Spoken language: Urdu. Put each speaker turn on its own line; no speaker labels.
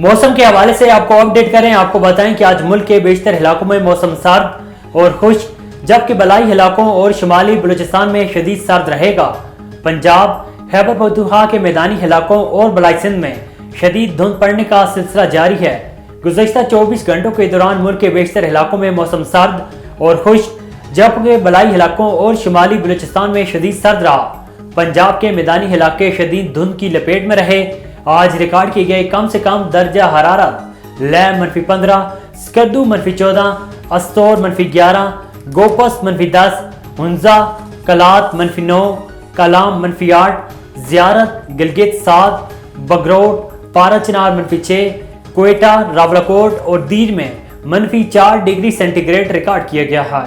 موسم کے حوالے سے آپ کو اپڈیٹ کریں، آپ کو بتائیں کہ آج ملک کے بیشتر علاقوں میں موسم سرد اور خشک، جبکہ بلائی علاقوں اور شمالی بلوچستان میں شدید سرد رہے گا۔ پنجاب، خیبر پختونخوا کے میدانی علاقوں اور بلائی سندھ میں شدید دھند پڑنے کا سلسلہ جاری ہے۔ گزشتہ 24 گھنٹوں کے دوران ملک کے بیشتر علاقوں میں موسم سرد اور خشک، جبکہ بلائی علاقوں اور شمالی بلوچستان میں شدید سرد رہا۔ پنجاب کے میدانی علاقے شدید دھند کی لپیٹ میں رہے۔ آج ریکارڈ کیے گئے کم سے کم درجہ حرارت لیم -15، سکردو -14، استور -11، گوپس -10، ہنزا کلات -9، کلام -8، زیارت گلگت 7، بگروٹ پارا چنار -6، کوئٹہ، راولاکوٹ اور دیر میں -4 ڈگری سینٹی گریڈ ریکارڈ کیا گیا ہے۔